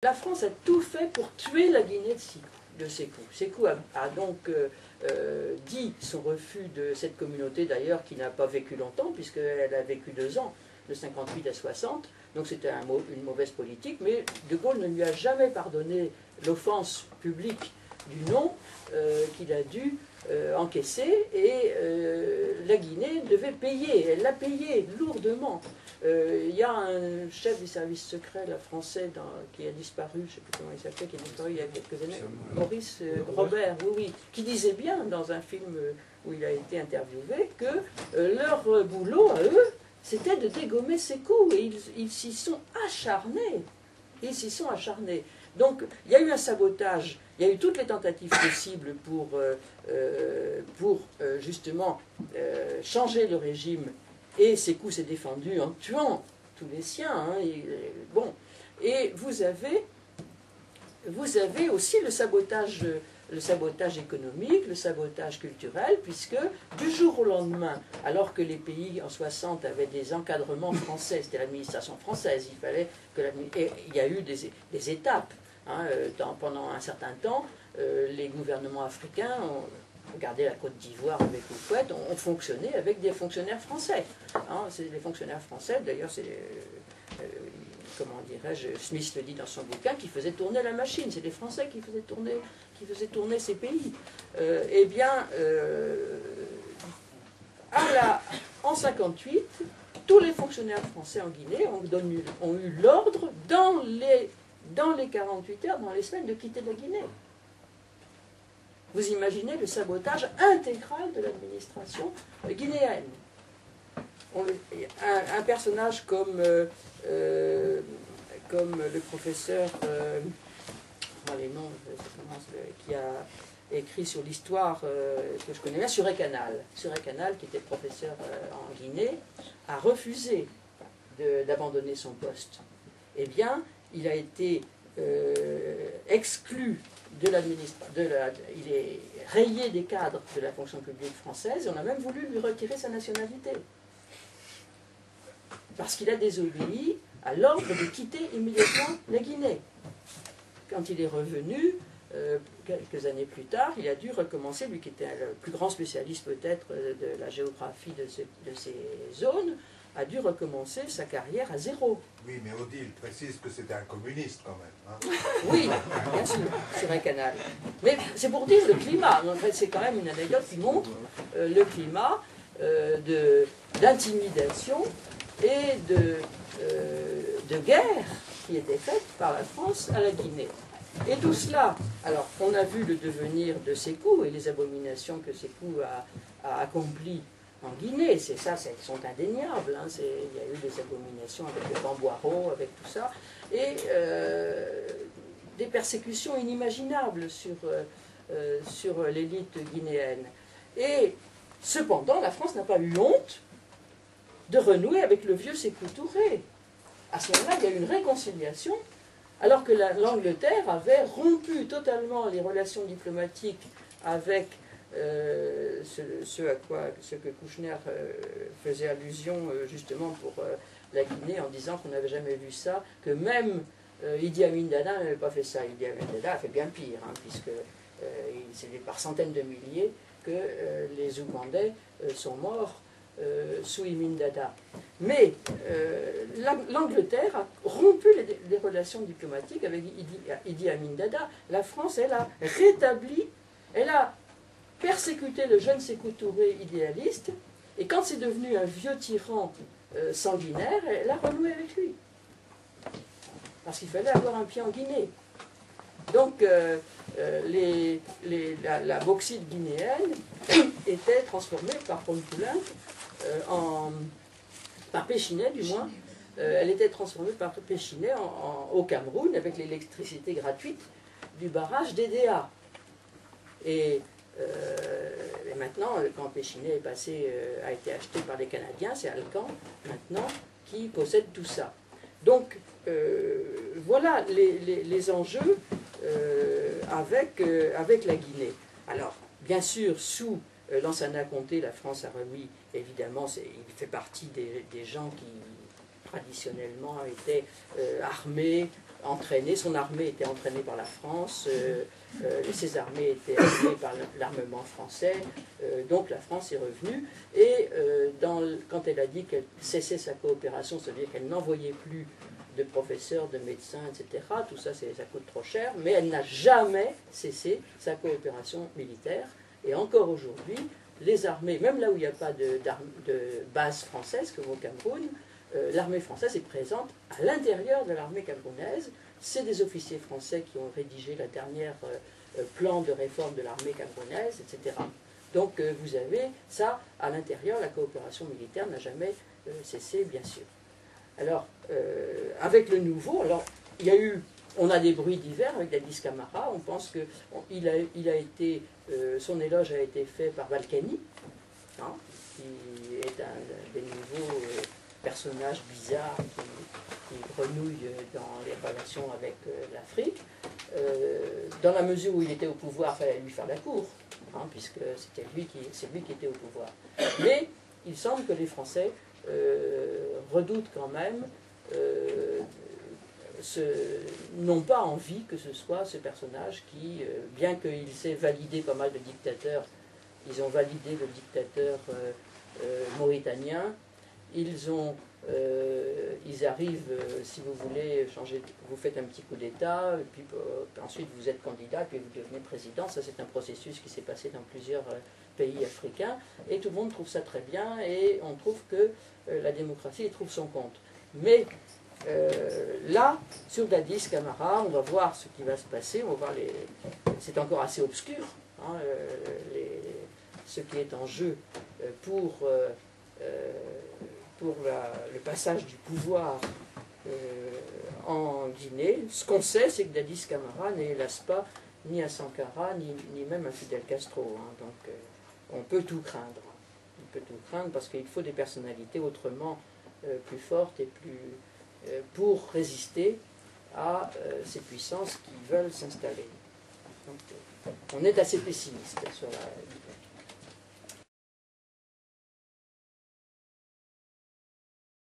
La France a tout fait pour tuer la Guinée de Sékou. Sékou a donc dit son refus de cette communauté, d'ailleurs, qui n'a pas vécu longtemps, puisqu'elle a vécu 2 ans, de 58 à 60. Donc c'était une mauvaise politique, mais De Gaulle ne lui a jamais pardonné l'offense publique du nom qu'il a dû encaisser, et la Guinée devait payer. Elle l'a payé lourdement. Il y a un chef du service secret français qui a disparu, je ne sais plus comment il s'appelait, qui a disparu il y a quelques années, Maurice Robert, oui, qui disait bien dans un film où il a été interviewé que leur boulot à eux, c'était de dégommer Sékou, et ils s'y sont acharnés. Ils s'y sont acharnés. Donc il y a eu un sabotage, il y a eu toutes les tentatives possibles pour justement changer le régime. Et Sékou s'est défendu en tuant tous les siens. Hein, bon. Et vous avez aussi le sabotage économique, le sabotage culturel, puisque du jour au lendemain, alors que les pays en 60 avaient des encadrements français, c'était l'administration française, il fallait que et il y a eu des étapes. Hein, pendant un certain temps, les gouvernements africains regardez la Côte d'Ivoire avec Houphouët, on fonctionnait avec des fonctionnaires français. Hein, c'est les fonctionnaires français, d'ailleurs, c'est, comment dirais-je, Smith le dit dans son bouquin, qui faisaient tourner la machine. C'est les Français qui faisaient tourner ces pays. Eh bien, en 58, tous les fonctionnaires français en Guinée ont eu l'ordre, dans les 48 heures, dans les semaines, de quitter la Guinée. Vous imaginez le sabotage intégral de l'administration guinéenne. Un personnage comme le professeur, les noms, qui a écrit sur l'histoire que je connais bien, Suré Canal, qui était professeur en Guinée, a refusé d'abandonner son poste. Eh bien, il a été exclu il est rayé des cadres de la fonction publique française, et on a même voulu lui retirer sa nationalité. Parce qu'il a désobéi à l'ordre de quitter immédiatement la Guinée. Quand il est revenu, quelques années plus tard, il a dû recommencer, lui qui était le plus grand spécialiste peut-être de la géographie de ces zones, a dû recommencer sa carrière à zéro. Oui, mais Odile précise que c'était un communiste quand même. Hein. Oui, bien sûr, sur un canal. Mais c'est pour dire le climat. En fait, c'est quand même une anecdote qui montre le climat d'intimidation et de guerre qui était faite par la France à la Guinée. Et tout cela, alors on a vu le devenir de Sékou et les abominations que Sékou a accomplies en Guinée, elles sont indéniables. Hein, il y a eu des abominations avec le Bamboiro, avec tout ça, et des persécutions inimaginables sur l'élite guinéenne. Et cependant, la France n'a pas eu honte de renouer avec le vieux Sékou Touré. À ce moment-là, il y a eu une réconciliation, alors que l'Angleterre avait rompu totalement les relations diplomatiques avec ce que Kouchner faisait allusion justement pour la Guinée, en disant qu'on n'avait jamais vu ça, que même Idi Amin Dada n'avait pas fait ça. Idi Amin Dada a fait bien pire, hein, puisque c'est par centaines de milliers que les Ougandais sont morts sous Amin Dada. Mais l'Angleterre a rompu les relations diplomatiques avec Idi Amin Dada. La France, elle a rétabli, elle a persécuté le jeune Sékou Touré idéaliste, et quand c'est devenu un vieux tyran sanguinaire, elle a renoué avec lui. Parce qu'il fallait avoir un pied en Guinée. Donc la bauxite guinéenne était transformée par Paul Poulenc par Péchinet du moins, elle était transformée par Péchinet au Cameroun avec l'électricité gratuite du barrage d'Edea. Et maintenant, quand Péchinet a été acheté par les Canadiens, c'est Alcan maintenant qui possède tout ça. Donc voilà les enjeux avec la Guinée. Alors, bien sûr, sous Lansana Conté, la France a remis, évidemment, il fait partie des gens qui traditionnellement étaient armés entraîné, son armée était entraînée par la France, ses armées étaient armées par l'armement français, donc la France est revenue, et quand elle a dit qu'elle cessait sa coopération, c'est-à-dire qu'elle n'envoyait plus de professeurs, de médecins, etc., tout ça, ça coûte trop cher, mais elle n'a jamais cessé sa coopération militaire, et encore aujourd'hui, les armées, même là où il n'y a pas de base française, comme au Cameroun, l'armée française est présente à l'intérieur de l'armée camerounaise. C'est des officiers français qui ont rédigé la dernière plan de réforme de l'armée camerounaise, etc. Donc vous avez ça à l'intérieur, la coopération militaire n'a jamais cessé, bien sûr. Alors, avec le nouveau, alors, on a des bruits divers avec Dadis Camara, on pense que son éloge a été fait par Balkany, hein, qui est un des nouveaux personnages bizarres qui grenouillent dans les relations avec l'Afrique. Dans la mesure où il était au pouvoir, il fallait lui faire la cour, hein, puisque c'est lui qui était au pouvoir. Mais il semble que les Français redoutent quand même, n'ont pas envie que ce soit ce personnage qui, bien qu'il s'ait validé pas mal de dictateurs, ils ont validé le dictateur mauritanien, ils arrivent, si vous voulez changer, vous faites un petit coup d'État, et puis ensuite vous êtes candidat, puis vous devenez président. Ça, c'est un processus qui s'est passé dans plusieurs pays africains, et tout le monde trouve ça très bien, et on trouve que la démocratie y trouve son compte. Mais là, sur Dadis Camara, on va voir ce qui va se passer, on va voir c'est encore assez obscur, hein, ce qui est en jeu pour le passage du pouvoir en Guinée. Ce qu'on sait, c'est que Dadis Camara n'est hélas pas ni à Sankara, ni même à Fidel Castro. Hein. Donc on peut tout craindre. On peut tout craindre parce qu'il faut des personnalités autrement plus fortes et pour résister à ces puissances qui veulent s'installer. Donc on est assez pessimiste sur